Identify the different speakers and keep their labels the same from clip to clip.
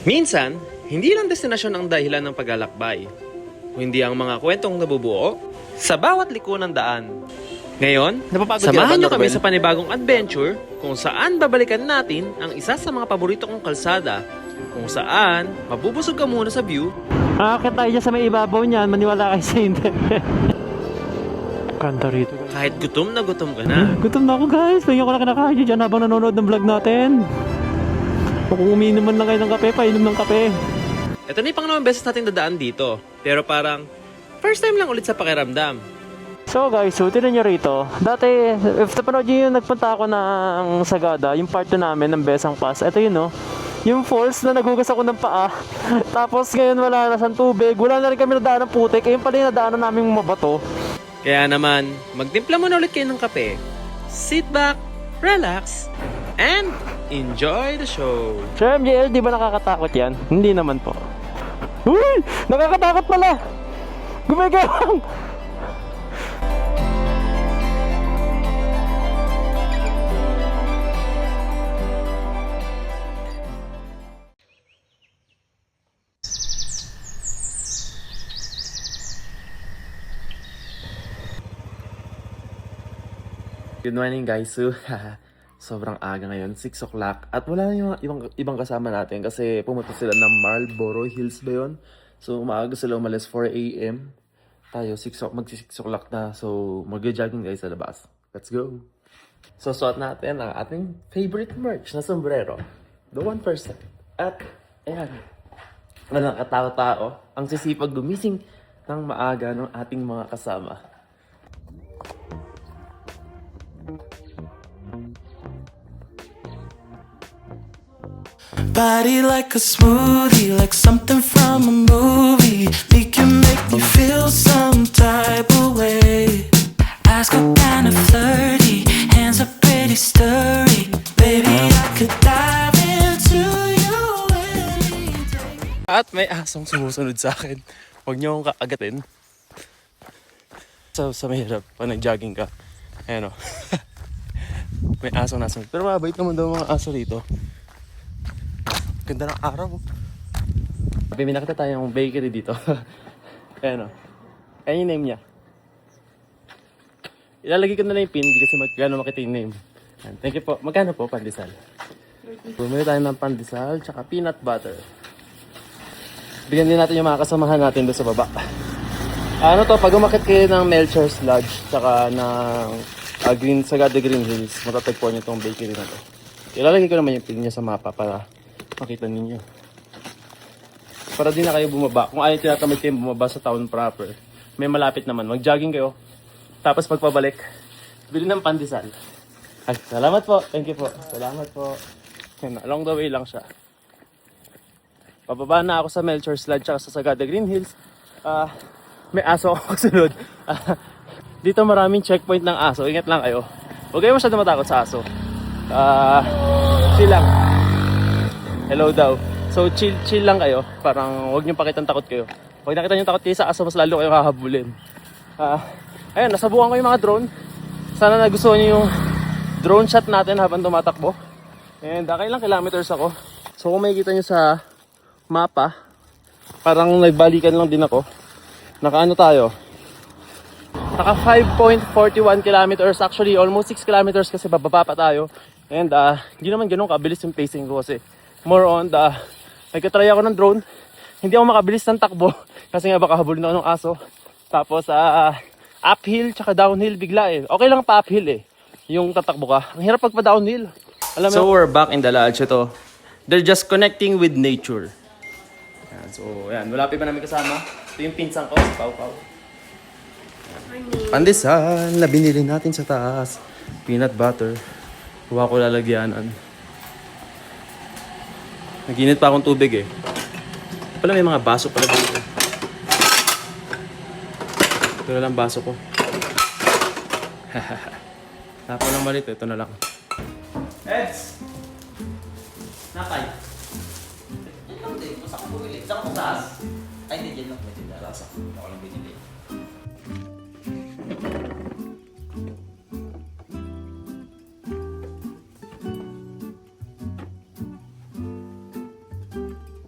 Speaker 1: Minsan, hindi lang destinasyon ang dahilan ng paglalakbay, kundi ang mga kwentong nabubuo sa bawat liko ng daan. Ngayon, samahan nyo kami sa panibagong adventure kung saan babalikan natin ang isa sa mga paborito kong kalsada, kung saan mabubusog ka muna sa view.
Speaker 2: Akit tayo dyan sa may ibabaw niyan, maniwala kayo sa hindi. Kanta rito.
Speaker 1: Kahit gutom na gutom ka na.
Speaker 2: Gutom na ako guys, pahingin ko na kinakain dyan habang nanonood ng vlog natin. Kung uminom man lang kayo ng kape, painom ng kape.
Speaker 1: Ito na yung pangalawang beses natin dadaan dito, pero parang first time lang ulit sa pakiramdam.
Speaker 2: So guys, so tinan nyo rito. Dati, if napanood nyo yung nagpunta ako ng Sagada, yung part 2 namin ng Besang Pass. Ito yun, no? Yung falls na naghugas ako ng paa. Tapos ngayon wala na siyang tubig. Wala na rin kami nadaan ng putik. Ayun pala yung nadaanan namin mabato.
Speaker 1: Kaya naman, magtimpla muna ulit kayo ng kape. Sit back, relax, and enjoy the show.
Speaker 2: Sir MJL, di ba nakakatakot yan? Hindi naman po. Uy! Nakakatakot pala! Gumagawang!
Speaker 1: Good morning guys. So, sobrang aga ngayon, 6 o'clock. At wala na yung ibang kasama natin kasi pumunta sila ng Marlboro Hills ba yun? So, umaaga sila umalis 4 a.m. Tayo, magsi 6 o'clock na. So, mag-jogging guys sa labas. Let's go! So, suot natin ang ating favorite merch na sombrero. The 1%. At, ayan. Walang katao-tao. Ang sisipag gumising ng maaga ng ating mga kasama.
Speaker 3: Body like a smoothie, like something from a movie. You can make me feel some type of way. Ask her kinda flirty, hands are pretty sturdy. Baby, I could dive into you any day.
Speaker 1: At may asong sumusunod sa akin. Huwag niyo akong kaagatin. Sa mahirap, pag nag-jogging ka. Ayan o. May asong nasunod. Pero mabait naman daw mga aso rito. Ganda ng araw. May nakita tayong bakery dito. Ayan o. Ayan yung name niya. Ilalagay ko na lang yung pin, hindi kasi magkano makita yung name. Ayan. Thank you po. Magkano po pandesal? Bumili tayo ng pandesal tsaka peanut butter. Bigyan din natin yung mga kasamahan natin doon sa baba. Ano to, pag umakit kayo ng Melchor's Lodge tsaka ng Sagada Green Hills, matatagpuan nyo itong bakery na to. Ilalagay ko naman yung pin niya sa mapa para makita ninyo. Para di na kayo bumaba. Kung ayaw tinatamad kayo bumaba sa town proper, may malapit naman. Mag-jogging kayo. Tapos pagpabalik, bili ng pandesal. Ay, salamat po. Thank you po. Salamat po. Along the way lang siya. Pababa na ako sa Melchor's Lodge at sa Sagada Green Hills. May aso ako kasunod. Dito maraming checkpoint ng aso. Ingat lang kayo. Huwag kayo masyado matakot sa aso. Chill lang. Hello daw. So chill lang kayo. Parang huwag niyong pakitang takot kayo. Huwag nakita niyong takot kayo sa aso, mas lalo kayo hahabulin. Ayun, nasabukan ko yung mga drone. Sana nagustuhan niyo yung drone shot natin habang tumatakbo. And kailang kilometers ako. So kung makikita niyo sa mapa, parang nagbalikan lang din ako. Naka tayo? Naka 5.41 kilometers. Actually, almost 6 kilometers kasi bababa pa tayo. And hindi naman ganun kabilis yung pacing ko kasi more on nagka-try ako ng drone. Hindi ako makabilis ng takbo kasi nga baka habulin ako ng aso. Tapos uphill tsaka downhill bigla eh. Okay lang pa uphill eh. Yung tatakbo ka. Ang hirap pag pa downhill. Alam mo. So we're back in the lodge ito. They're just connecting with nature. Ayan, so ayan, malapit pa namin kasama. Ito yung pinsan ko, si Pau Pau. Pandesal na binili natin sa taas. Peanut butter. Huwag ko lalagyanan. Naginit pa akong tubig eh. Pala may mga baso pala dito. Ito na lang baso ko. Tapo lang malit. Ito na lang. Eds! Napay. Yan lang din. Masa ko bumili. Saan ko taas? Ay, hindi. Yan lang. May tindaras ako. Ako lang binili.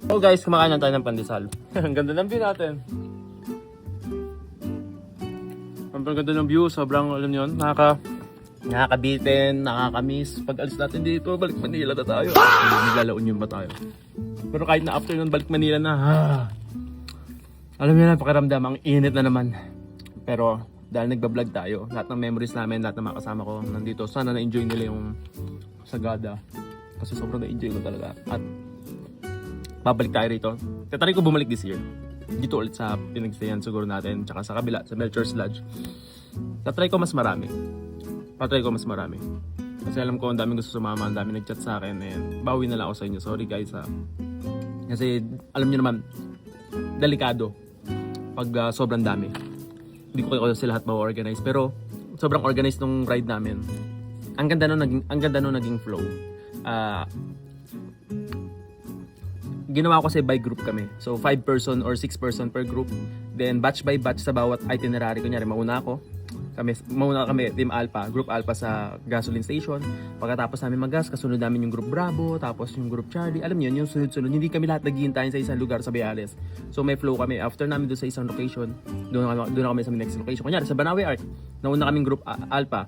Speaker 1: So guys, kumakain lang tayo ng pandesal. Ang ganda ng view natin. Ang ganda ng view, sobrang alam nyo yun, nakakabitin, nakakamiss. Pag alis natin dito, balik Manila na tayo. Naglalaon yun ba tayo? Pero kahit na after nun, balik Manila na, alam niyo na, pakiramdam, ang init na naman. Pero dahil nagbablog tayo, lahat ng memories namin, lahat ng mga kasama ko nandito, sana na-enjoy nila yung Sagada. Kasi sobrang na-enjoy ko talaga. At babalik tayo rito. Tatry ko bumalik this year. Dito ulit sa pinagstayan siguro natin, tsaka sa kabila, sa Melchor's Lodge. Tatry ko mas marami. Kasi alam ko, ang daming gusto sumama, ang daming nag-chat sa akin. And bawi na lang ako sa inyo. Sorry guys ha. Kasi alam niyo naman, delikado pag sobrang dami. Hindi ko kayo sila lahat ma-organize, pero sobrang organized nung ride namin. Ang ganda nung naging flow. Ginawa ko kasi by group kami. So 5 person or 6 person per group. Then batch by batch sa bawat itinerary. Kunyari mauna kami, Team Alpha, Group Alpha sa gasoline station. Pagkatapos namin mag-gas, kasunod namin yung Group Bravo, tapos yung Group Charlie. Alam niyo, yung sunod-sunod. Hindi kami lahat naghihintayin sa isang lugar sa Bayales. So may flow kami. After namin doon sa isang location, doon na kami sa next location. Kunyari sa Banawe Arc, nauna kaming Group Alpha.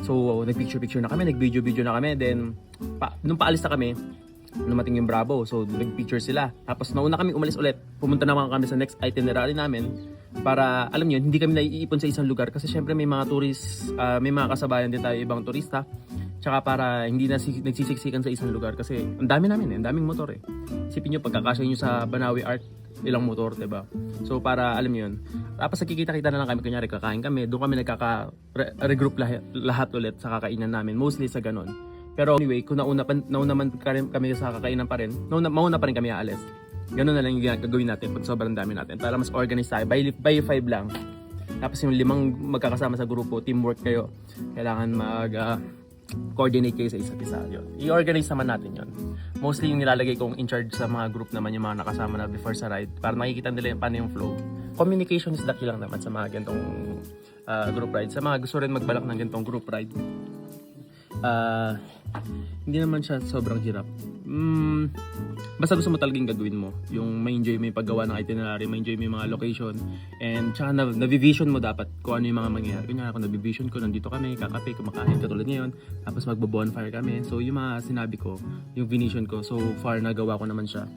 Speaker 1: So nag-picture-picture na kami, nag-video-video na kami. Then nung paalis na kami, dumating yung Bravo. So nag-picture sila. Tapos nauna kami umalis ulit. Pumunta naman kami sa next itinerary namin. Para alam niyo, hindi kami naiipon sa isang lugar kasi syempre may mga tourist, may mga kasabayan din tayo ibang turista. Tsaka para hindi na nagsisiksikan sa isang lugar kasi ang dami namin, ang daming motor eh. Isipin niyo pagkakasya niyo sa Banawe Art, ilang motor, 'di ba? So para alam niyo 'yun. Tapos nakikita-kita na lang kami kunyari kakain kami, doon kami regroup lahat ulit sa kakainan namin, mostly sa ganon. Pero anyway, kung nauna man kami sa kakainan pa rin, mauna pa rin kami aalis. Ganun na lang yung gagawin natin pag sobrang dami natin para mas organized tayo. By 5 lang. Tapos yung 5 magkakasama sa grupo, teamwork kayo. Kailangan coordinate kayo sa isa't isa. I-organize naman natin yon. Mostly yung nilalagay kong in charge sa mga group naman yung mga nakasama na before sa ride para makikita nila yung paano yung flow. Communication is the key lang naman sa mga gantong group ride. Sa mga gusto rin magbalak ng gantong group ride, hindi naman siya sobrang hirap. Basta gusto mo talagang gagawin mo. Yung ma-enjoy mo yung paggawa ng itinerary, ma-enjoy mo yung mga location, and tsaka na-vision mo dapat kung ano yung mga mangyayari. Kunyari ako na-vision ko, nandito kami, kakape, kumakain katulad ngayon, tapos magbo-bonfire kami. So yung mga sinabi ko, yung vision ko, so far nagawa ko naman siya.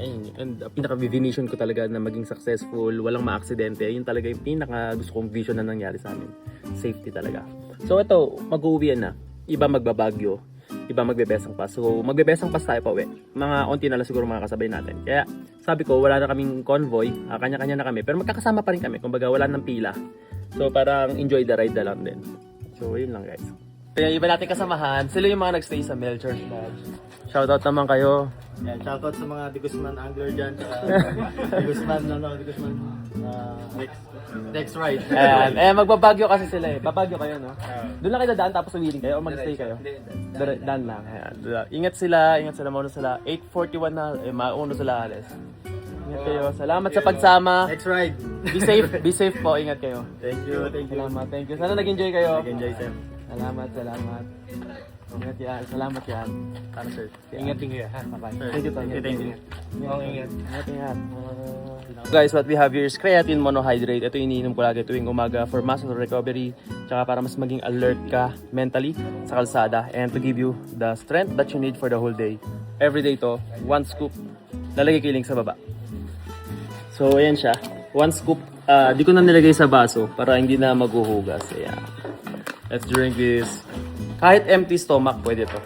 Speaker 1: And pinaka-vision ko talaga na maging successful, walang ma-aksidente, yun talaga yung pinaka gusto kong vision na nangyari sa amin. Safety talaga. So ito, mag-uwian na. Iba magbabagyo, iba magbe-besang pass. So magbe-besang pass tayo pa uwi. Mga onti na lang siguro mga kasabay natin. Kaya sabi ko, wala na kaming convoy, kanya-kanya na kami. Pero magkakasama pa rin kami, kumbaga wala nang pila. So parang enjoy the ride na lang din. So yun lang guys. Kaya iba natin kasamahan, sila yung mga nagstay sa Melchor's Lodge. Shoutout naman kayo.
Speaker 4: Yan, shoutout sa mga Digusman angler dyan, tsaka Digusman next ride.
Speaker 1: Ayan, magbabagyo kasi sila eh. Babagyo kayo, no? Doon lang kayo dadaan tapos uwiling kayo o mag-stay kayo? Daan lang. Ayan. Ingat sila, mauna sila. 8:41 na, mauna sila alis. Ingat kayo. Salamat sa pagsama.
Speaker 4: Next ride.
Speaker 1: Be safe po, ingat kayo.
Speaker 4: Thank you.
Speaker 1: Salamat, thank you. Sana nag-enjoy kayo.
Speaker 4: Enjoy, sir.
Speaker 1: Salamat. Ingat yan, salamat yan.
Speaker 4: Ano, sir?
Speaker 1: Ingat din kayo, ha? Bye-bye. Thank you,
Speaker 4: Thank you.
Speaker 1: Ingat. Guys, what we have here is creatine monohydrate. Ito iniinom ko lagi tuwing umaga for muscle recovery, tsaka para mas maging alert ka mentally sa kalsada and to give you the strength that you need for the whole day. Every day to, 1 scoop. Lalagay ko yung link sa baba. So, ayan siya. 1 scoop. Di ko na nilagay sa baso para hindi na maghuhugas. Ayan. Let's drink this. Kahit empty stomach, pwede to.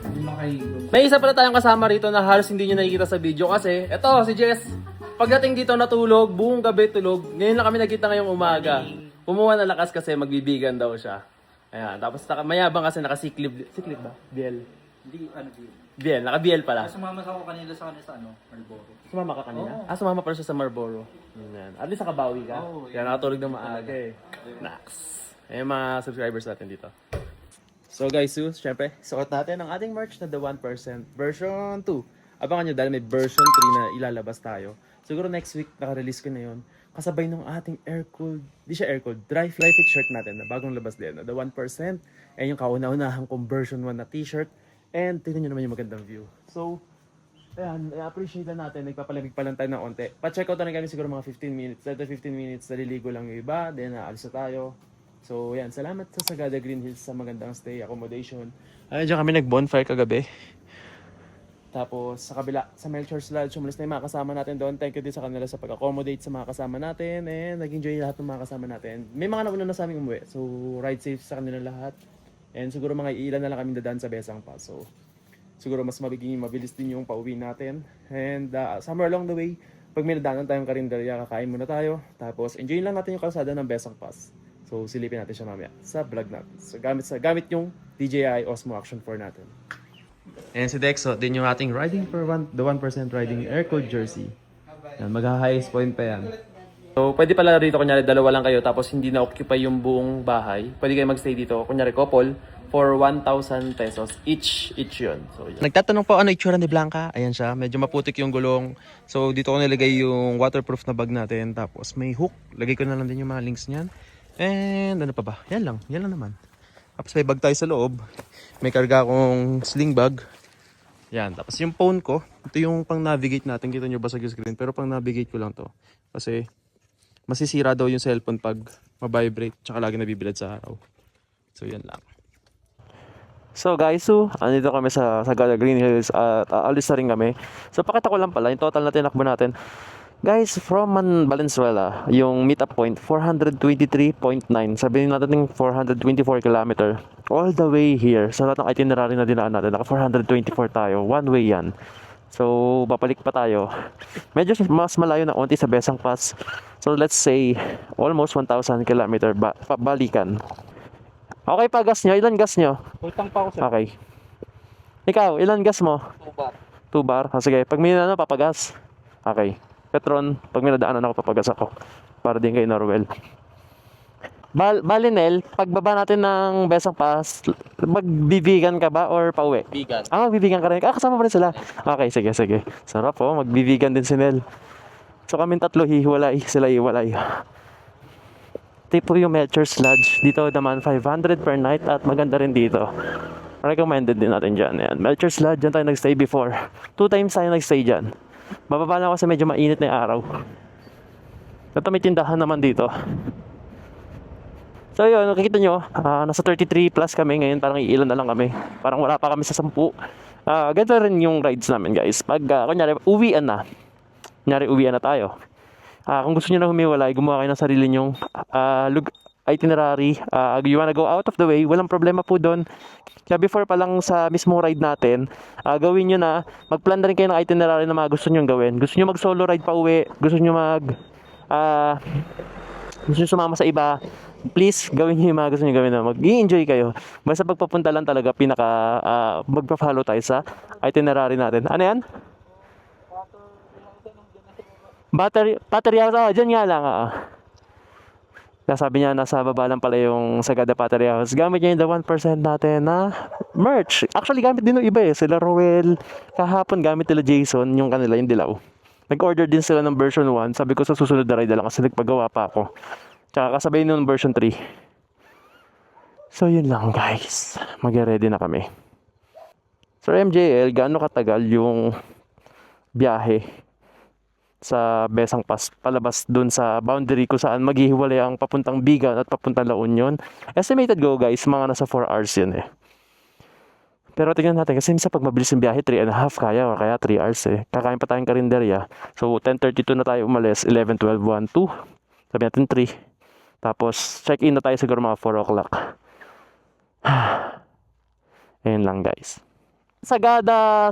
Speaker 1: May isa pala tayong kasama rito na halos hindi nyo nakikita sa video kasi eto, si Jess. Pagdating dito natulog, buong gabi tulog. Ngayon lang kami nakita ngayong umaga. Pumuha na lakas kasi magbibigan daw siya. Ayan, tapos mayabang kasi nakasiklib. Siklib ba? BL?
Speaker 4: Hindi,
Speaker 1: BL, naka-BL pala.
Speaker 4: Sumama ako kanila sa Marlboro.
Speaker 1: Sumama ka kanina? Sumama pala siya sa Marlboro. Ayan. At least nakabawi ka. Kaya nakatulog ng maaga eh. Nax. Ayan mga subscribers natin dito. So guys, syempre, suot natin ang ating merch na The 1% version 2. Abangan nyo dahil may version 3 na ilalabas tayo. Siguro next week, naka-release ko na yun. Kasabay nung ating air-cooled, di siya air-cooled, dry fit shirt natin na bagong labas din, na The 1%. And yung kauna-unahang kong version 1 na t-shirt. And tingnan nyo naman yung magandang view. So, ayan, i-appreciate lang natin, nagpapalamig pa lang tayo ng onte. Pa-check out na kami siguro mga 15 minutes. After 15 minutes, naliligo lang yung iba, then aalis na tayo. So, yan, salamat sa Sagada Green Hills sa magandang stay, accommodation. Ayun, dyan kami nag-bonfire kagabi. Tapos, sa kabila, sa Melchor's Lodge, umalis na yung mga kasama natin doon. Thank you din sa kanila sa pag-accommodate sa mga kasama natin. And nag-enjoy lahat ng mga kasama natin. May mga nauna na sa aming umuwi. So, ride safe sa kanila lahat. And siguro mga ilan na lang kami dadaan sa Besang Pass. So, siguro mas mabilis din yung pauwi natin. And somewhere along the way, pag may nadaanan tayong karinderya, kakain muna tayo. Tapos, enjoy lang natin yung kalsada ng Besang Pass. So, silipin natin siya mamaya sa vlog natin. So, gamit yung DJI Osmo Action 4 natin. And si Dexo, din yung ating riding for the 1% riding air cold jersey. Yan, magha-highest point pa yan. So, pwede pala rito, kunyari, dalawa lang kayo, tapos hindi na-occupy yung buong bahay. Pwede kayo magstay dito, kunyari, couple, for 1,000 pesos each yun. So, yan. Nagtatanong po ano itsura ni Blanca. Ayan siya, medyo maputik yung gulong. So, dito ko nilagay yung waterproof na bag natin. Tapos, may hook. Lagay ko na lang din yung mga links niyan. And, ano pa ba? Yan lang naman. Tapos, may bag tayo sa loob. May karga akong sling bag. Yan, tapos yung phone ko, ito yung pang navigate natin. Kita nyo basag yung screen, pero pang navigate ko lang to. Kasi masisira daw yung cellphone pag mabibrate, tsaka lagi nabibilad sa araw. So yan lang.
Speaker 2: So guys, andito kami sa Sagada Green Hills at aalis na rin kami. So pakita ko lang pala yung total na tinakbo natin. Guys, from Valenzuela, yung meetup point, 423.9. Sabihin natin yung 424 km. All the way here, sa lahat ng itinerary na dinaan natin, naka 424 tayo. One way yan. So, babalik pa tayo. Medyo mas malayo na onti sa Besang Pass. So, let's say, almost 1,000 km balikan. Okay pa, gas nyo? Ilan gas nyo?
Speaker 4: Utang pa ako sir.
Speaker 2: Okay. Ikaw, ilan gas mo?
Speaker 4: 2 bar.
Speaker 2: 2 bar? Sige, pag may papagas. Okay. Petron, pag may nadaanan ako, papagas ako. Para din kay Norwell. Balinel, pagbaba natin ng Besang Pass, magbibigan ka ba or pauwi?
Speaker 4: Bigan.
Speaker 2: Magbibigan ka rin. Kasama pa rin sila. Okay, sige. Sarap po, magbibigan din si Nel. So kaming tatlo hihiwalay, sila hiwalay. Tipo yung Melchor's Lodge. Dito naman 500 per night at maganda rin dito. Recommended din natin dyan. Ayan. Melchor's Lodge, dyan tayo nagstay before. 2 times tayo nagstay dyan. Bababa lang kasi medyo mainit na yung araw. At may tindahan naman dito. So yun, nakikita nyo, nasa 33 plus kami ngayon. Parang iilan na lang kami. Parang wala pa kami sa 10. Ganito rin yung rides namin guys. Pag kunyari, uwian na tayo. Kung gusto nyo na humiwalay, gumawa kayo ng sarili nyong itinerary. You wanna go out of the way, walang problema po doon. Kaya before pa lang sa mismong ride natin, gawin nyo na, mag-plan na rin kayo ng itinerary na mga gusto nyo gawin. Gusto nyo mag-solo ride pa uwi, gusto nyo sumama sa iba, please, gawin nyo yung mga gusto nyo gawin na mag-i-enjoy kayo. Basta pagpapunta lang talaga, magpa-follow tayo sa itinerary natin. Ano yan? Battery house, dyan nga lang. Sabi niya, nasa baba lang pala yung Sagada Battery House. Gamit niya yung the 1% natin na merch. Actually, gamit din yung iba eh. Sila Roel. Kahapon, gamit nila Jason, yung kanila, yung dilaw. Nag-order din sila ng version 1. Sabi ko sa susunod na ride lang kasi nagpagawa pa ako. Tsaka kasabay nun version 3. So, yun lang guys. Mag-ready na kami. So, MJL, gaano katagal yung biyahe sa Besang Pass palabas dun sa boundary ko saan maghihiwalay ang papuntang Bigan at papuntang La Union? Estimated go guys, mga nasa 4 hours yun eh. Pero tingnan natin kasi minsan pag mabilis yung biyahe 3.5 kaya o kaya 3 hours eh. Kakain pa tayong karinderya. So 10:32 na tayo umalis, 11, 12, 1, 2. Sabi natin 3. Tapos check-in na tayo siguro mga 4 o'clock. Ayun lang guys. Sagada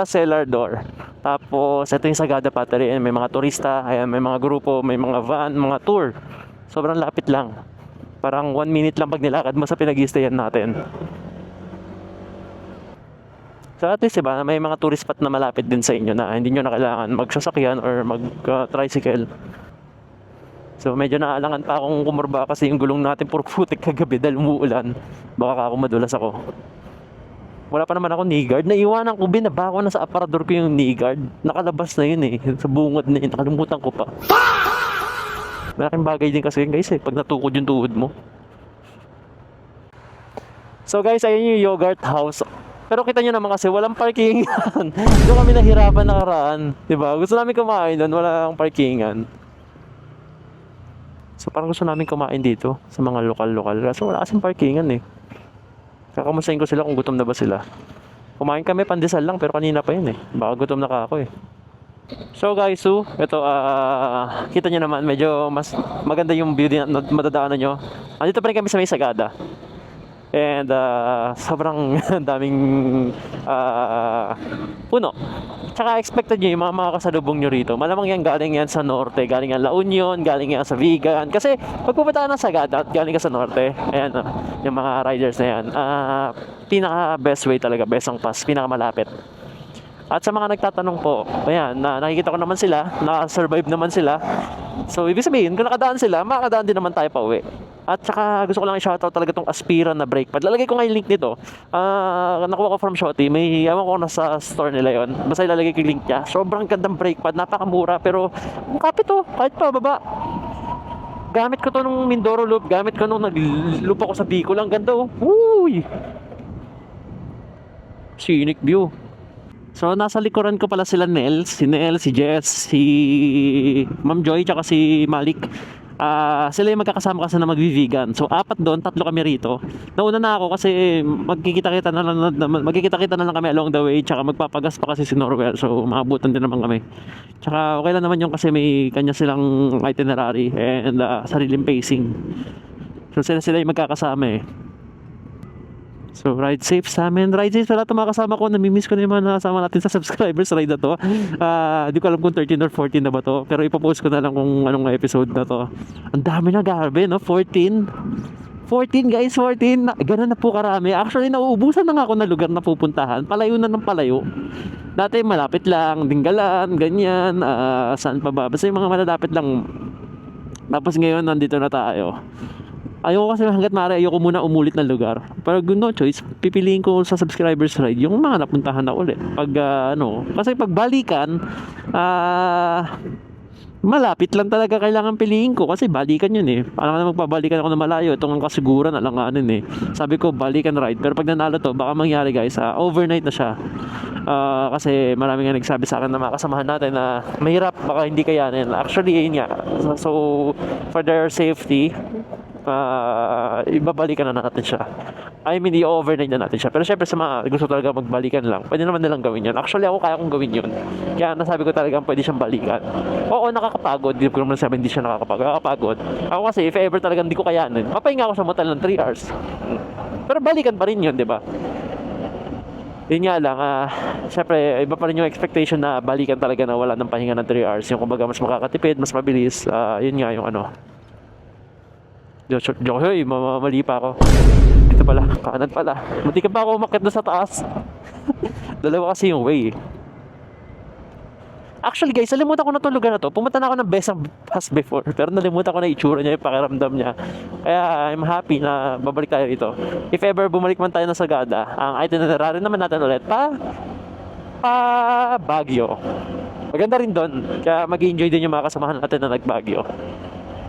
Speaker 2: cellar door. Tapos ito yung Sagada Battery. May mga turista, ayan, may mga grupo, may mga van, mga tour. Sobrang lapit lang. Parang 1 minute lang pag nilakad mo sa pinag-i-stayan natin. So at least diba, may mga tourist spot na malapit din sa inyo na hindi nyo na kailangan magsasakyan or mag-tricycle. So medyo naalangan pa akong kumurba kasi yung gulong natin puro putik kagabi dahil umuulan. Baka ako madulas ako. Wala pa naman ako knee guard. Naiwanan ko, binaba ko na sa aparador ko yung knee guard. Nakalabas na yun eh. Sa bungod na yun. Nakalimutan ko pa. Malaking bagay din kasi guys eh. Pag natukod yung tuhod mo. So guys, ayun yung yogurt house. Pero kita nyo naman kasi walang parkingan. Doon kami nahirapan nakaraan. Diba? Gusto namin kumain doon, walang parkingan. So parang gusto namin kumain dito sa mga lokal-lokal. Kasi wala kasing parkingan eh. Kakamustahin ko sila kung gutom na ba sila. Kumain kami pandesal lang pero kanina pa yun eh. Baka gutom na ka ako eh. So guys, so ito kita nyo naman medyo mas maganda yung view din na madadaanan nyo. Andito pa rin kami sa may Sagada. And sobrang daming puno. Tsaka expected nyo yung mga kasalubong nyo rito. Malamang yan galing yan sa norte, galing yan La Union, galing yan sa Vigan. Kasi pag pupunta ka ng Sagada at galing ka sa norte, ayan yung mga riders na yan, pinaka best way talaga, Besang Pass, pinaka malapit. At sa mga nagtatanong po, ayan, nakikita ko naman sila, naka-survive naman sila. So, ibig sabihin, kung nakadaan sila, makakadaan din naman tayo pa uwi. At saka, gusto ko lang i-shoutout talaga itong Aspira na brake pad. Lalagay ko nga yung link nito. Nakuha ko from Shopee. May, ewan ko nasa store nila yon. Basta ilalagay ko yung link niya. Sobrang gandang brake pad, napakamura. Pero, ang kapit to, kahit pa, baba. Gamit ko to nung Mindoro Loop. Gamit ko nung nag-loop ako sa Bicol. Ang ganda oh. Uy! Scenic view. So, nasa likuran ko pala sila si Nels, si Jess, si Ma'am Joy, tsaka si Malik. Sila yung magkakasama kasi na mag-vegan. So, 4 doon, 3 kami rito. Nauna na ako kasi magkikita-kita na lang kami along the way. Tsaka magpapagas pa kasi si Norwell. So, maabutan din naman kami. Tsaka okay lang naman yung kasi may kanya silang itinerary and sariling pacing. So, sila yung magkakasama eh. So, ride safe sa amin. Ride safe sa lahat ng mga kasama ko. Namimiss ko na yung mga nakasama natin sa subscribers ride na to. Di ko alam kung 13 or 14 na ba to. Pero ipopost ko na lang kung anong episode na to. Ang dami na, grabe, no? 14 guys, 14. Ganun na po karami. Actually, nauubusan na nga ako na lugar na pupuntahan. Palayo na ng palayo. Dati malapit lang, Dinggalan, ganyan. Saan pa ba? Basta yung mga malalapit lang. Tapos ngayon, nandito na tayo. Ayoko kasi hanggat maaari, ayoko muna umulit ng lugar. Pero no choice, pipiliin ko sa subscribers ride yung mga napuntahan na ulit. Pag kasi pag balikan, malapit lang talaga kailangan piliin ko kasi balikan yun eh. Paano naman magpabalikan ako na malayo? Itong kasiguran, alanganin eh. Sabi ko, balikan ride. Pero pag nanalo to, baka mangyari guys, overnight na siya. Kasi marami nga nagsabi sa akin na mga kasamahan natin na mahirap, baka hindi kayanin. Actually, yun nga. So, for their safety, ibabalikan na natin siya. I mean, i-overnight na natin siya. Pero syempre sa mga gusto talaga magbalikan lang, pwede naman nilang gawin yun. Actually, ako kaya kong gawin yun. Kaya nasabi ko talaga pwede siyang balikan. Oo, nakakapagod. Hindi ko naman sabi hindi siya nakakapagod. Ako kasi, if ever talaga hindi ko kayanin, papahinga ako sa motel ng 3 hours. Pero balikan pa rin yun, di ba? Yun nga lang, syempre, iba pa rin yung expectation na balikan talaga na wala ng pahinga ng 3 hours. Yung kumbaga mas makakatipid, mas mabilis. Yun nga yung ano. Hoy, mali pa ako. Dito pala, kanan pala. Munti ka pa ako umakyat na sa taas. Dalawa kasi yung way. Actually guys, nalimutan ko na itong lugar na to. Pumunta na ako ng Besang Pass before. Pero nalimutan ko na itsura niya, yung pakiramdam niya. Kaya I'm happy na babalik tayo dito. If ever bumalik man tayo na Sagada, ang itinerary naman natin ulit pa Baguio. Maganda rin doon. Kaya mag-enjoy din yung mga kasamahan natin na nag-Baguio.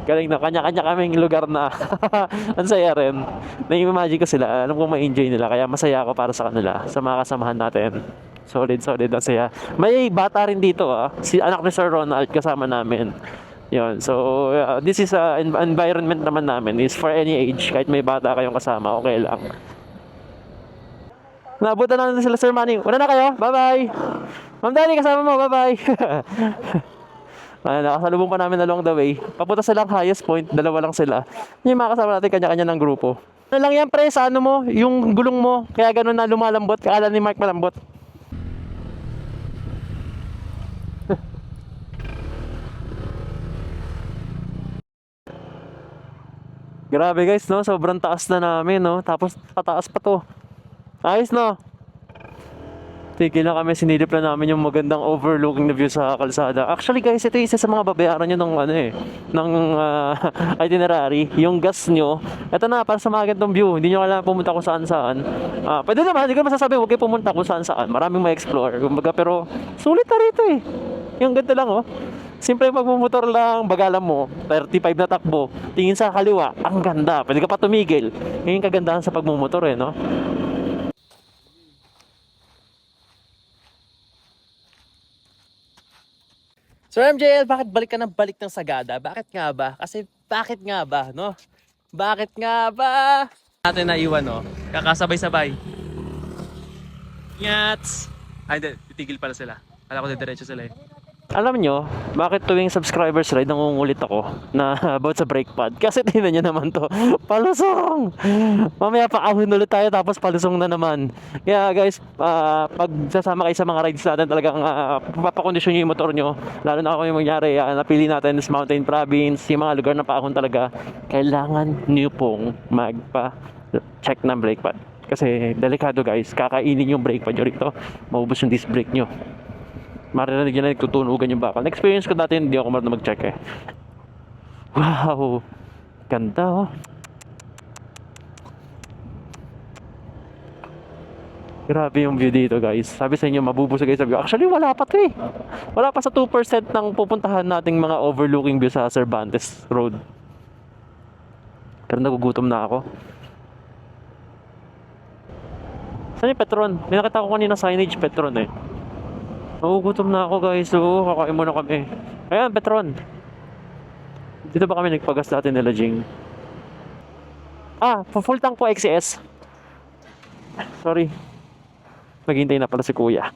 Speaker 2: Galing na, kanya-kanya kaming lugar na ang saya rin. Na-imagine ko sila, alam kong ma-enjoy nila. Kaya masaya ako para sa kanila, sa mga kasamahan natin. Solid, ang saya. May bata rin dito si anak ni Sir Ronald kasama namin. Yun, so this is environment naman namin is for any age. Kahit may bata kayong kasama, okay lang. Naabutan na natin sila Sir Manny. Una na kayo, bye-bye. Ma'am Dani, kasama mo, bye-bye. Nakasalubong pa namin along the way. Papunta silang highest point, 2 lang sila. Yung mga kasama natin, kanya-kanya ng grupo. Ano lang yan pre, sa ano mo, yung gulong mo. Kaya ganun na lumalambot, kaala ni Mark malambot. Grabe guys, no? Sobrang taas na namin, no? Tapos pataas pa to. Ayos, no? Tigil na kami, sinilip na namin yung magandang overlooking na view sa kalsada. Actually guys, ito isa sa mga babayaran nyo ng itinerary. Yung gas nyo, ito na, para sa mga gandang view. Hindi nyo kailangan pumunta kung saan-saan. Pwede naman, hindi ko masasabi, huwag kayo pumunta kung saan-saan. Maraming ma-explore. Kumbaga, pero sulit na rito eh. Yung ganda lang oh. Simple magmumotor lang, bagalan mo, 35 na takbo, tingin sa kaliwa, ang ganda. Pwede ka pa tumigil. Yung kagandahan sa pagmumotor eh, no?
Speaker 1: Sir MJL, bakit balik ka ng balik ng Sagada? Bakit nga ba? Kasi bakit nga ba, no? Bakit nga ba? Natin naiwan, no? Kakasabay-sabay. Yats! Ay, hindi. Titigil pala sila. Kala ko diretso sila eh.
Speaker 2: Alam nyo, bakit tuwing subscribers ride nangungulit ako na about sa brake pad? Kasi tingnan nyo naman to, palusong! Mamaya paahon ulit tayo tapos palusong na naman. Kaya guys, pag sasama kayo sa mga rides natin talagang papakondisyon nyo yung motor nyo. Lalo na ako yung mangyari, napili natin is Mountain Province, yung mga lugar na paahon talaga. Kailangan nyo pong magpa-check ng brake pad. Kasi delikado guys, kakainin yung brake pad nyo rito, maubos yung disc brake nyo. Maririnig nyo na nagtutunugan yung bakal. Na-experience ko dati, hindi ako marunong mag-check eh. Wow! Ganda oh. Grabe yung view dito guys. Sabi sa inyo, mabubusog kayo sa view. Actually, wala pa to eh. Wala pa sa 2% ng pupuntahan nating mga overlooking view sa Cervantes Road. Pero nagugutom na ako. Saan yung Petron? May nakita ko kanina signage Petron eh. Nagugutom na ako guys. Oo, kakain muna kami. Ayan, Petron. Dito ba kami nagpagas dati nila Jing? Full tank po XCS. Sorry. Maghintay na pala si Kuya.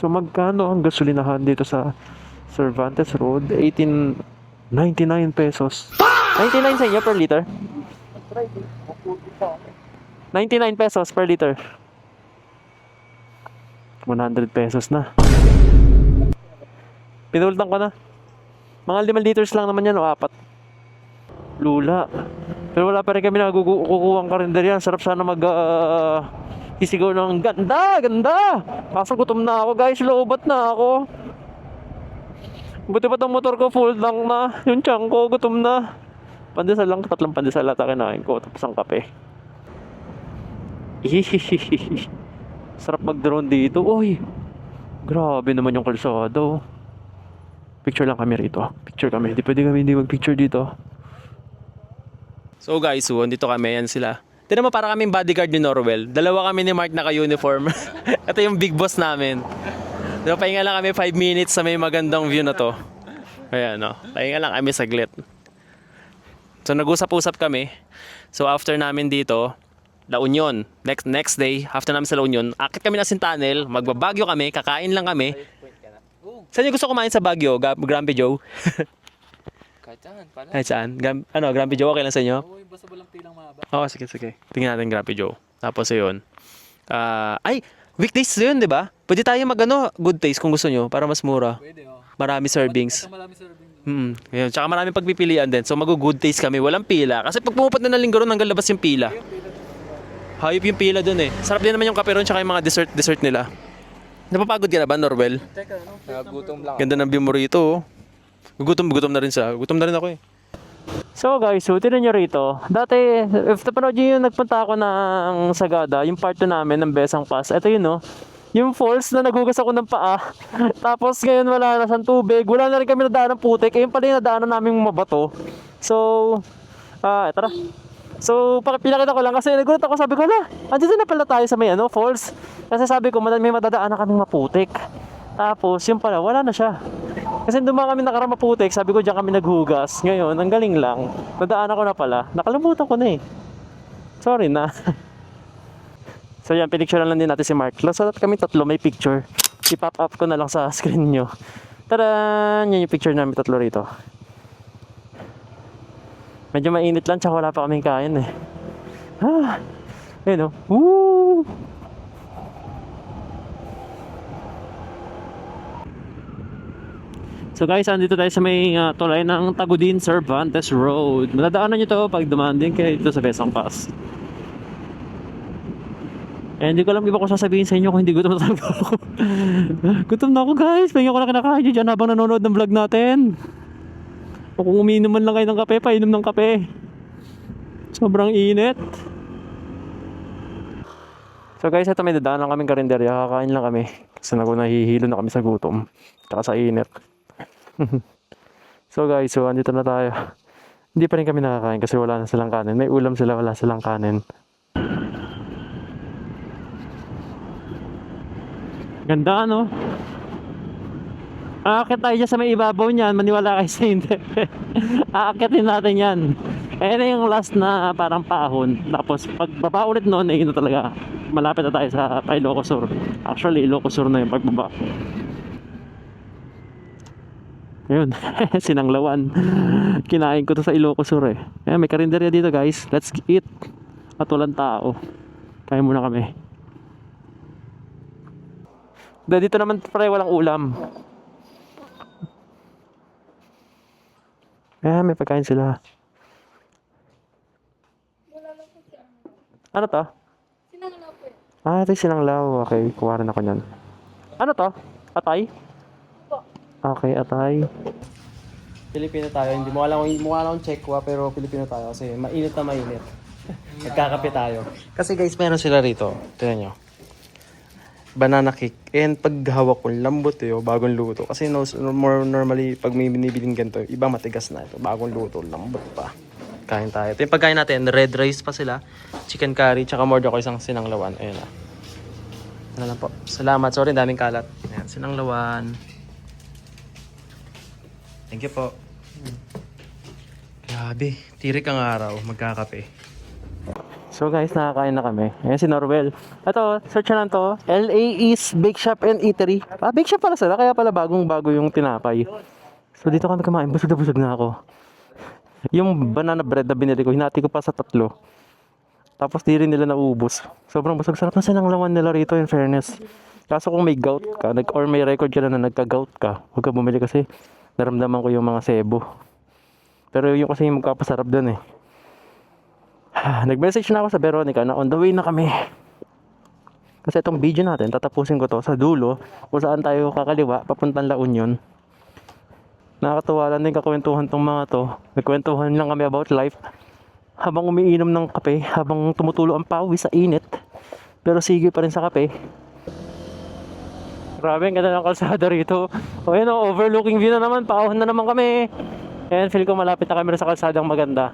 Speaker 2: So magkano ang gasolinahan dito sa Cervantes Road? 18.99 pesos. 99 sa inyo per liter? 99 pesos per liter. 100 pesos na. Pinultang ko na. Mga 5 liters lang naman yan o 4. Lula. Pero wala pa rin kami nakukuha ang karinderya. Sarap sana isigaw ng ganda, ganda. Kaso gutom na ako guys. Loobat na ako. Buti pa tong motor ko full tank na. Yung tiyan ko gutom na. Pandesal lang, 3 pandesal ata kinain ko, tapos ang kape. Sarap mag-drone dito. Uy, grabe naman yung kalsada. Picture lang kami rito. Picture kami. Di pwede kami hindi mag-picture dito.
Speaker 1: So guys, dito kami. Yan sila. Tignan mo, para kaming bodyguard ni Norwell. Dalawa kami ni Mark naka-uniform. Ito yung big boss namin. So, pahinga lang kami 5 minutes sa may magandang view na to. Ayan, no. Pahinga lang kami saglit. So nag-usap-usap kami. So after namin dito, La Union. Next day, after namin sa La Union, akit kami na Sintanel, magbabagyo kami, kakain lang kami. Saan niyo gusto kumain sa Baguio? Grampi Joe?
Speaker 5: Kahit saan pala.
Speaker 1: Kahit saan? Grampi Joe, okay lang sa inyo?
Speaker 5: Oo, yung basta walang pilang mahaba.
Speaker 1: Oo, sige. Tingnan natin Grampi Joe. Tapos yun. Weekdays yun, di ba? Pwede tayo good taste kung gusto nyo, para mas mura.
Speaker 5: Pwede, oh.
Speaker 1: Marami servings.
Speaker 5: Basta marami serving.
Speaker 1: Yun. Tsaka maraming pagpipilian din. So mag-good taste kami. Walang pila. Kasi pag pumupunta na linggo ron, hanggang labas yung pila. Hayop yung pila dun eh. Sarap din naman yung kape ron, tsaka yung mga dessert nila. Napapagod ka na ba, Norwell?
Speaker 5: Teka, ano? Nagutom lang.
Speaker 1: Ganda ng view mo rito oh. Gutom na rin siya. Gutom na rin ako eh.
Speaker 2: So guys, tignan nyo rito. Dati, if napanood nyo yung nagpunta ako ng Sagada, yung part 2 namin ng Besang Pass. Ito yun oh. Yung falls na naghugas ako ng paa. Tapos ngayon wala na siyang tubig. Wala na rin kami nadaan ng putik. Ayun pala yung nadaanan naming mabato. So, tara. So, pinakita ko lang kasi nagulat ako. Sabi ko, andito na pala tayo sa may falls. Kasi sabi ko, may madadaan na kaming maputik. Tapos, yung pala, wala na siya. Kasi doon kami nakarama maputik. Sabi ko, diyan kami naghugas. Ngayon, ang galing lang. Nadaan ako na pala. Nakalimutan ko na eh. Sorry na. So yan, pinicturean lang din natin si Mark. So kami tatlo may picture. I-pop up ko na lang sa screen nyo. Tadaan! Yan yung picture namin tatlo rito. Medyo mainit lang, tsaka wala pa kaming kain eh. Ayun o. Woo! So guys, andito tayo sa may tulay ng Tagudin Cervantes Road. Madadaanan nyo to pag dumaan din kayo dito sa Besang Pass. Hindi ko alam iba ko sasabihin sa inyo kung hindi gutom na talaga ako. Gutom na ako guys. Pahinga ko na kinakain nyo dyan habang nanonood ng vlog natin. O kung umiinom man lang kayo ng kape, painom ng kape. Sobrang init. So guys, ito may dadaan lang kaming karinderya. Kakain lang kami. Kasi nahihilo na kami sa gutom. Tsaka sa init. So guys, andito na tayo. Hindi pa rin kami nakakain kasi wala na silang kanin. May ulam sila, wala silang kanin. Ganda, no? Aakit tayo dyan sa may ibabaw niyan, maniwala kayo sa hindi. Aakitin natin yan. Ayan na yung last na parang paahon. Tapos pag baba ulit noon, ayun na talaga. Malapit na tayo sa Ilocos Sur. Actually, Ilocos Sur na yung pagbaba. Ayun, sinanglawan. Kinain ko to sa Ilocos Sur eh. Ayan, may karinderya dito guys. Let's eat. At walang tao. Kaya muna kami. Dito naman pare walang ulam. May pagkain sila. Ano to?
Speaker 6: Sinanglaw po yun.
Speaker 2: Ito yung sinanglaw. Okay, kuha rin ako nyan. Ano to? Atay?
Speaker 6: Po.
Speaker 2: Okay, atay.
Speaker 1: Pilipino tayo. Hindi mo alam mukha lang Chekwa pero Pilipino tayo kasi mainit na mainit. Nagkakape tayo. Kasi guys, meron sila rito. Tingnan nyo. Banana cake. And pag hawak ko, lambot yun, bagong luto. Kasi more normally, pag may binibiling ganito, ibang matigas na ito. Bagong luto, lambot pa. Kain tayo. Ito yung pagkain natin. Red rice pa sila. Chicken curry, tsaka more ako isang sinanglawan. Ayun na. Ano lang po. Salamat. Sorry, daming kalat. Ayan, sinanglawan. Thank you po. Grabe. Tirik ang araw. Magkakape.
Speaker 2: So guys, nakakain na kami. Ayan si Norwell. Ito, search na lang to. LA East Bake Shop and Eatery. Bake shop pala sila. Kaya pala bagong-bago yung tinapay. So dito kami kumain. Busog na busog na ako. Yung banana bread na binili ko, hinati ko pa sa 3. Tapos di rin nila naubos. Sobrang busog. Sarap na sinanglawan nila rito in fairness. Kaso kung may gout ka, or may record ka na nagka-gout ka, huwag ka bumili kasi naramdaman ko yung mga sebo. Pero yung kasi yung magkapasarap dun eh. Nag-message na ako sa Veronica na on the way na kami. Kasi itong video natin, tatapusin ko to sa dulo kung saan tayo kakaliwa, papuntang La Union. Nakakatuwa lang din kakwentuhan tong mga to. Nagkwentuhan lang kami about life habang umiinom ng kape, habang tumutulo ang pawis sa init. Pero sige pa rin sa kape. Grabe, ang ganda ng kalsada rito. O yun o, overlooking view na naman, paahon na naman kami. Ayan, feel ko malapit na kami sa kalsadang maganda.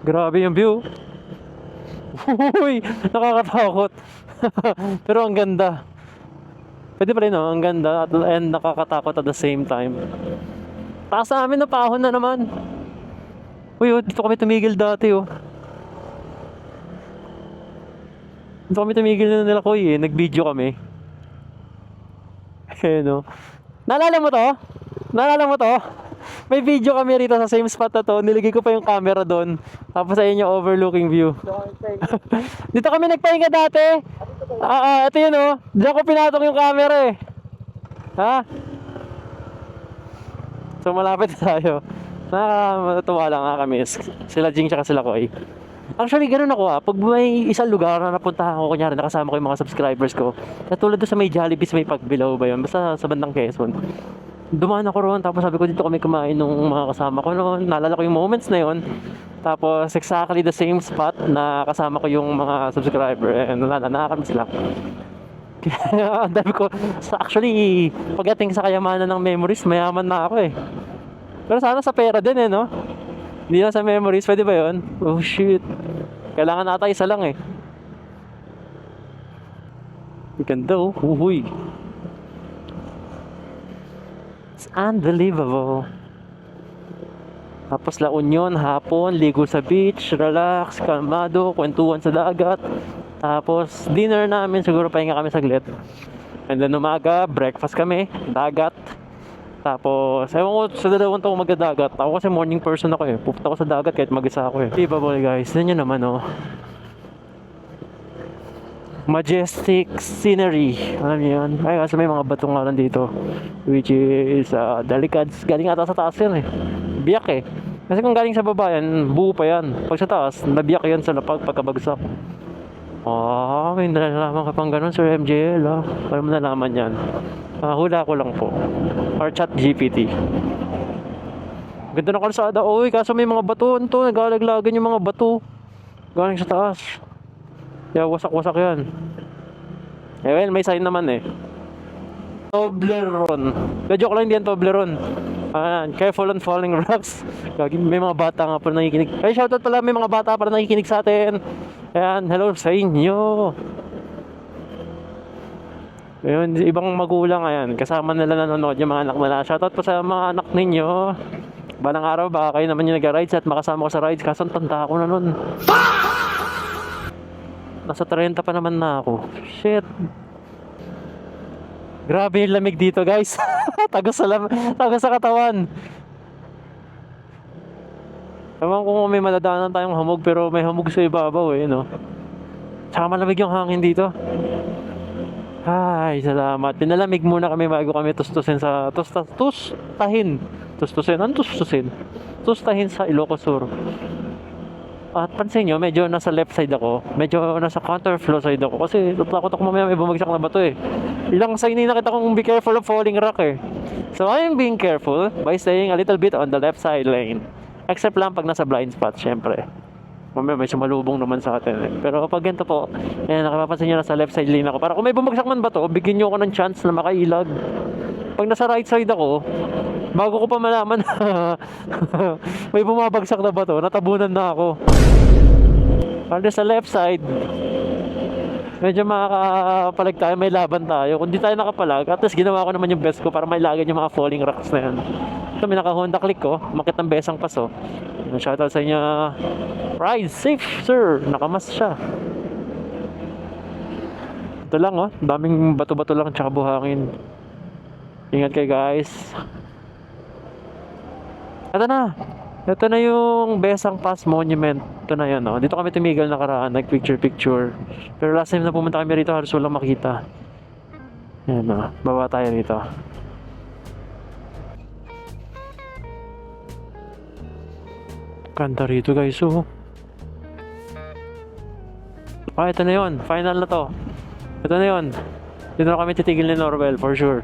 Speaker 2: Grabe yung view. Uy, nakakatakot. Pero ang ganda. Pwede pa rin no, ang ganda and nakakatakot at the same time. Taas namin na paahon na naman. Uy, dito kami tumigil dati oh. Dito kami tumigil na nila ko eh, nag-video kami. Eh no. Naalala mo to? Naalala mo to? May video kami rito sa same spot na to. Niligay ko pa yung camera doon. Tapos ayun yung overlooking view. Dito kami nagpahinga dati. Ito yun oh. Diyan ko pinatok yung camera eh. Ha? So malapit na tayo. Nakakatuwa lang nga kami. Sila Jing tsaka sila Koy. Actually ganun ako pag may isang lugar na napuntahan ko, kunyari nakasama ko yung mga subscribers ko. Katulad doon sa may Jollibee, may Pagbilao ba yun? Basta sa bandang Quezon. Dumaan ako roon, tapos sabi ko dito kami kumain nung mga kasama ko noon. Naalala ko yung moments na yun. Tapos exactly the same spot na kasama ko yung mga subscriber. And nakakamiss lang. Kaya ang dami ko, actually, pagdating sa kayamanan ng memories, mayaman na ako eh. Pero sana sa pera din eh, no? Hindi na sa memories, pwede ba yun? Oh shit. Kailangan ata isa lang eh. Ganda oh, uhuy. It's unbelievable. Tapos La Union, hapon, ligo sa beach, relax, kalmado, kwentuhan sa dagat. Tapos dinner namin, siguro pahinga kami saglit. And then umaga, breakfast kami, dagat. Tapos, ewan ko sa dalawang taong magdadagat. Ako kasi morning person ako eh. Pupunta ako sa dagat kahit mag-isa ako eh. Diba boy guys, yun yun naman oh. Majestic scenery. Alam niyo yun? Ay, kasi may mga bato nga lang dito. Which is delicads. Galing ata sa taas yan eh. Biyak eh. Kasi kung galing sa baba yan, buo pa yan. Pag sa taas, nabiyak yan sa lapag pagkabagsak. May nalalaman ka pang ganun Sir MJL ah. Paano mo nalaman yan? Hula ko lang po. Or chat GPT. Ganda ng kalsada. Uy, kaso may mga bato. Ito, nagalaglagan yung mga bato. Galing sa taas. Kaya wasak-wasak yan. Eh well, may sign naman eh. Toblerone. Joke lang, hindi yan Toblerone. Careful on falling rocks. May mga bata nga pala nakikinig. Ay, shoutout pala, may mga bata pala nakikinig sa atin. Ayan, hello sa inyo. Ayun, ibang magulang, ayan, kasama nila nanonood yung mga anak nila. Shoutout po sa mga anak ninyo. Balang araw, baka kayo naman yung nag-rides at makasama ko sa rides. Kaso ang tanda ko na nun. Nasa 30 pa naman na ako. Shit. Grabe yung lamig dito, guys. Tagos sa katawan. Ewan ko kung may madadaanan tayong hamog, pero may hamog sa ibabaw eh, no? Tsaka malamig yung hangin dito. Ay, salamat. Pinalamig muna kami bago kami tustusin sa tustahin. Tustusin? Ano tustusin? Tustahin sa Ilocos Sur. At pansin nyo, medyo nasa left side ako. Medyo nasa counterflow side ako. Kasi takot ako mamaya may bumagsak na bato eh. Ilang sign na nakita kong be careful of falling rock eh. So I am being careful by staying a little bit on the left side lane. Except lang pag nasa blind spot, syempre. Mamaya may sumalubong naman sa atin eh. Pero pag ganito po, nakapapansin nyo nasa left side lane ako. Para kung may bumagsak man ba to, bigyan nyo ako ng chance na makailag. Pag nasa right side ako, bago ko pa malaman may bumabagsak na ba to, natabunan na ako. Pag sa left side, medyo makakapalag tayo, may laban tayo. Kung di tayo nakapalag, at least ginawa ko naman yung best ko para mailagan yung mga falling rocks na yan. Ito, may naka-Honda Click ko, makit ng besang paso. Shoutout sa inyo. Ride safe, sir. Nakamas siya. Ito lang, oh. Daming bato-bato lang tsaka buhangin. Ingat kayo, guys. Ito na. Ito na yung Besang Pass Monument. Ito na yun, oh. Dito kami tumigil nakaraan, nag-picture-picture. Pero last time na pumunta kami rito, halos walang makita. Yan, oh. Baba tayo rito. Ganda rito, guys, oh. Ah, ito na yun. Final na to. Ito na yun. Dito na kami titigil ni Norwell, for sure.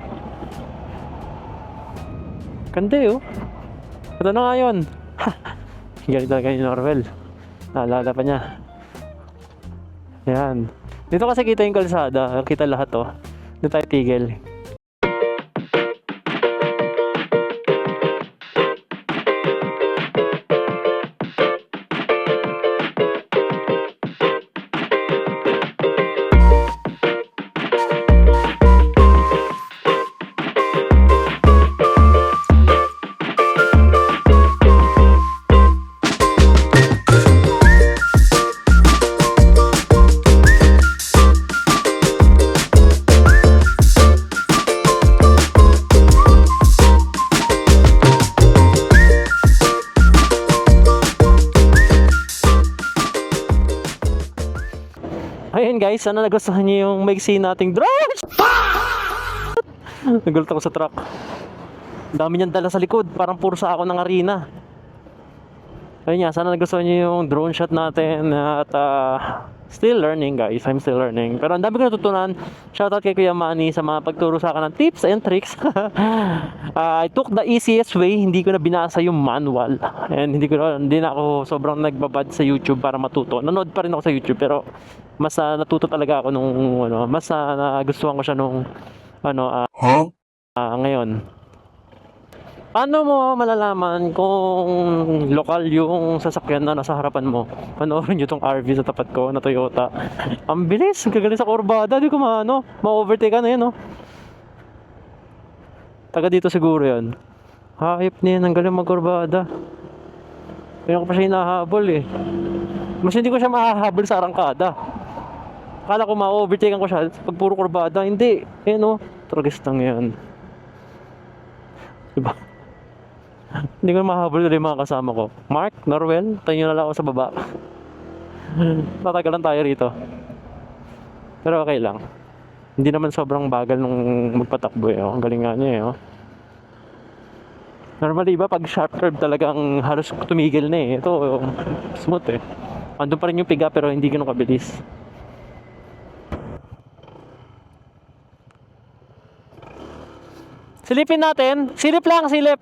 Speaker 2: Ganda, oh. Ito na nga yun. Galing talaga ni Norwell. Naalala pa niya. Yan. Dito kasi kita yung kalsada. Kita lahat, oh. Dito tayo tigil. Ayun guys, sana nagustuhan niyo yung maiksi nating drive. Nagulat ako sa truck. Dami niyang dala sa likod, parang puro sa ako ng arena. Ayun nga, sana nagustuhan niyo yung drone shot natin. At still learning guys, I'm still learning. Pero ang dami ko natutunan. Shoutout kay Kuya Manny sa mga pagturo sa akin ng tips and tricks. I took the easiest way, hindi ko na binasa yung manual. And hindi na ako sobrang nagbabad sa YouTube para matuto. Nanood pa rin ako sa YouTube pero mas natuto talaga ako nung mas nagustuhan ko siya nung ngayon. Paano mo malalaman kung lokal yung sasakyan na nasa harapan mo? Panoorin nyo tong RV sa tapat ko na Toyota. Ang bilis, ang gagaling sa kurbada. Di ko ma-overtake ka na yan, oh. Taga dito siguro yan. Hayop niyan, ang galing magkurbada. Kaya ko pa siya hinahabol eh. Mas hindi ko siya mahahabol sa arangkada. Akala ko ma-overtakean ko siya pag puro kurbada. Hindi. Ayan, oh. Tragis lang yan. Diba? Hindi ko mahabol ulit yung mga kasama ko. Mark, Norwell, tayo nyo na lang ako sa baba. Tatagalan tayo rito. Pero okay lang. Hindi naman sobrang bagal nung magpatakbo eh. Oh. Ang galing nga niya eh. Oh. Normally ba pag sharp curve talagang halos tumigil na eh. Ito smooth eh. Andun pa rin yung piga pero hindi ganun kabilis. Silipin natin. Silip lang, silip.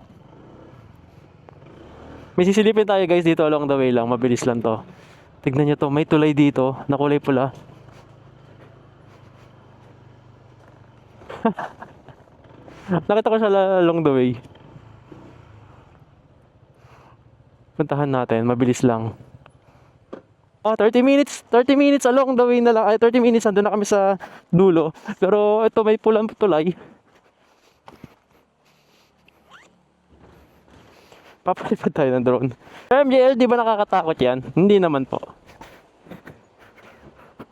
Speaker 2: May sisilipin tayo guys dito along the way lang. Mabilis lang to. Tignan nyo to. May tulay dito na kulay pula. Nakita ko siya along the way. Puntahan natin. Mabilis lang. 30 minutes. 30 minutes along the way na lang. Ay, 30 minutes nandun na kami sa dulo. Pero ito may pulang tulay. Papalipad tayo ng drone. MJL, di ba nakakatakot yan? Hindi naman po.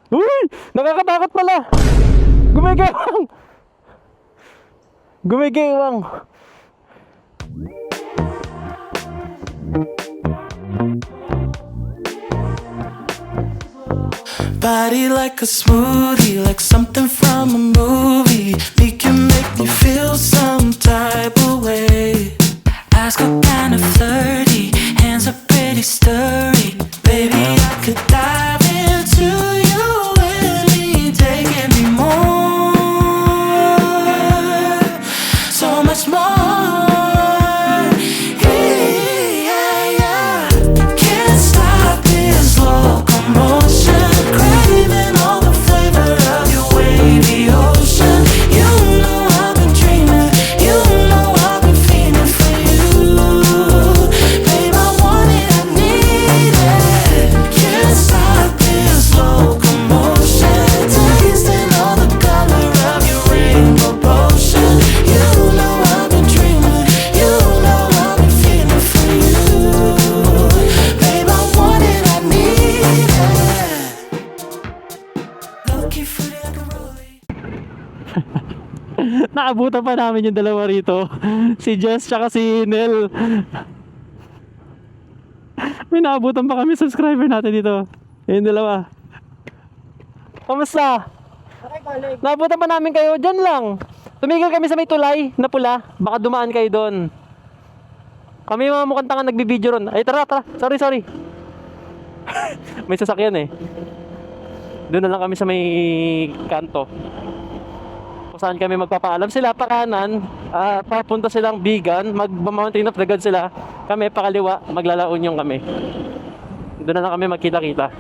Speaker 2: Uy! Nakakatakot pala! Gumigewang! Gumigewang!
Speaker 3: Body like a smoothie, like something from a movie. Make me feel some type of way. Eyes go kinda flirty, hands are pretty sturdy. Baby, I could dive into you any day, give me more, so much more. Yeah. Can't stop this locomotion, craving all the flavor of your wavy ocean. You know I've been dreaming, you know I've been feeling for you. Babe, I want it, I need it. Can't stop this locomotion, tasting all the color of your rainbow potion. You know I've been dreaming, you know I've been feeling for you. Babe, I want it, I need it. Low-key fruity like a rollie.
Speaker 2: Naabutan pa namin yung dalawa rito. Si Jess tsaka si Nel. May naabutan pa kami subscriber natin dito. Yung dalawa. Kamusta? Naabutan pa namin kayo. Diyan lang. Tumigil kami sa may tulay na pula. Baka dumaan kayo doon. Kami mga mukhang tanga nagbibideo ron. Ay tara. Sorry. May sasakyan eh. Doon na lang kami sa may kanto. Kung saan kami magpapaalam. Sila pa kanan, papunta silang Bigan, mag-Mountain of the Gods sila. Kami pakaliwa, maglalaon kami. Doon na lang kami magkita-kita.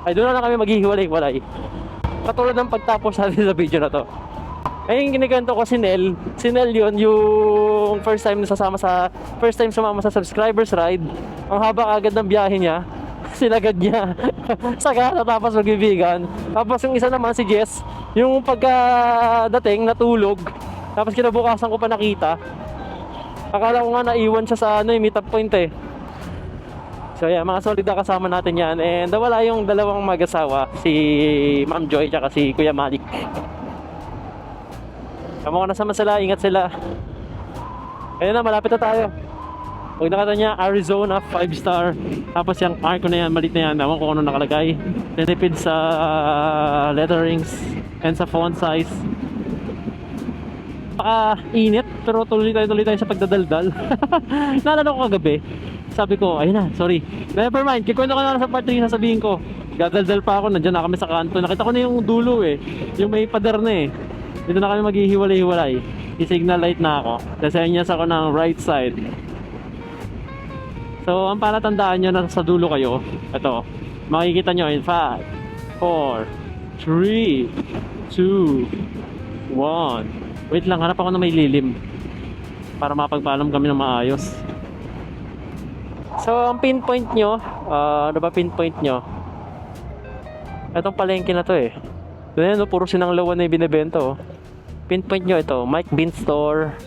Speaker 2: Ay, doon na lang kami maghihiwalay-walay. Katulad ng pagtapos natin sa video na to. Ay, yung giniganto ko si Nel. Si Nel yun, yung first time sumama sa subscribers ride. Ang haba agad ng biyahe niya. Sinagad niya. Saka natapos magbibigan. Tapos yung isa naman si Jess, yung pagkadating natulog. Tapos kinabukasan ko pa nakita. Akala ko nga naiwan siya sa meet up point eh. So yeah, mga solid na kasama natin yan. And wala yung dalawang mag-asawa, si Ma'am Joy at si Kuya Malik. Kamo na sama sila, ingat sila. Ayun na, malapit na tayo. Huwag nakita niya, Arizona 5-star. Tapos yung arco na yan, malit na yan. Ewan ko kung ano nakalagay. Tinipid sa letterings and sa font size. Init, pero tuloy tayo sa pagdadaldal. Naalala ko kagabi. Sabi ko, ayun na, sorry. Never mind, kikwento ko na lang sa part 3, sasabihin ko. Gadaldal pa ako, nandiyan na kami sa kanto. Nakita ko na yung dulo eh. Yung may pader na eh. Dito na kami maghihiwalay-hiwalay. I-signal light na ako. Desenyas ako ng right side. So, ang palatandaan nyo na sa dulo kayo, ito, makikita nyo in 5, 4, 3, 2, 1. Wait lang, hanap ako na may lilim para mapagpaalam kami ng maayos. So, ang pinpoint nyo, ano ba pinpoint nyo? Itong palengke na to eh. Doon yan, puro sinanglawan na yung binibento. Pinpoint nyo ito, Mike Bean Store.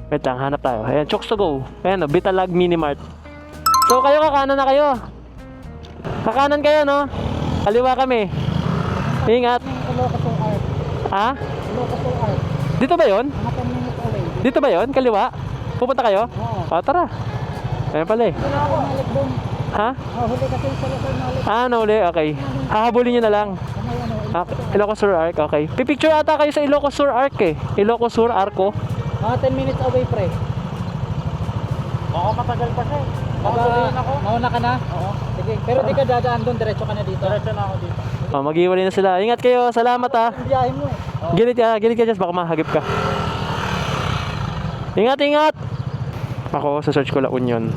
Speaker 2: Wait lang, hanap tayo. Ayan, Chokes to go. Ayan, Bitalag Mini Mart. So kayo, kakanan na kayo. Kakanan kayo, no? Kaliwa kami. Ingat. Ha? Dito ba yun? Dito ba yun? Kaliwa? Pupunta kayo? Oo. Tara. Ayan pala eh. Ha? Nahuli? Okay. Hahabulin nyo na lang. Ilocos Sur Arc, okay. Pipicture ata kayo sa Ilocos Sur Arc eh. Ilocos Sur Arco.
Speaker 4: Mga 10 minutes away, pre. Baka matagal pa siya. Mauna ka na? Oo. Sige. Pero di ka dadaan doon, diretso ka na dito. Diretso na ako dito.
Speaker 2: Mag-iwalay na sila. Ingat kayo. Salamat ha.
Speaker 4: Biyahe mo eh.
Speaker 2: Gilid ka Jess. Baka mahagip ka. Ingat. Ako, sa search ko La Union.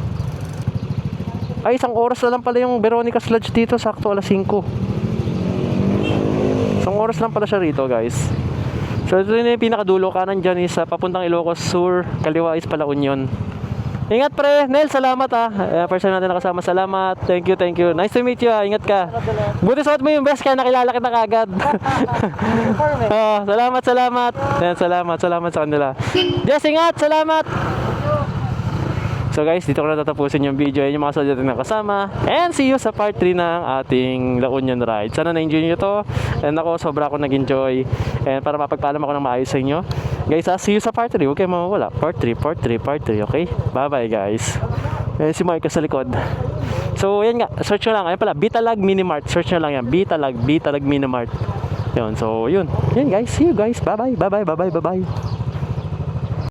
Speaker 2: Ay, 1 oras na lang pala yung Veronica's Lodge dito. Sakto, alas 5. 1 oras lang pala siya rito, guys. So, ito na yung pinakadulo. Kanan dyan is papuntang Ilocos Sur. Kaliwa is pala Union. Ingat pre, Nel, salamat ah. First time natin nakasama, salamat. Thank you, thank you. Nice to meet you ah, ingat ka. Buti suot mo yung vest kaya nakilala kita kagad. Salamat, salamat. Yan, salamat sa kanila. Jess, ingat, salamat. So guys, dito ko na tatapusin yung video. Yan yung mga soldier na kasama. And see you sa part 3 ng ating La Union ride. Sana na-enjoy nyo to. And ako, sobra ako nag-enjoy. And para mapagpaalam ako ng maayos sa inyo. Guys, see you sa part 3. Huwag kayo mawawala. Part 3, okay? Bye-bye guys. Ayan si Marcos sa likod. So, yan nga. Search nyo lang. Ayan pala, Bitalag Minimart. Search nyo lang yan. Bitalag Minimart. Yun, so yun. Yan guys. See you guys. Bye-bye.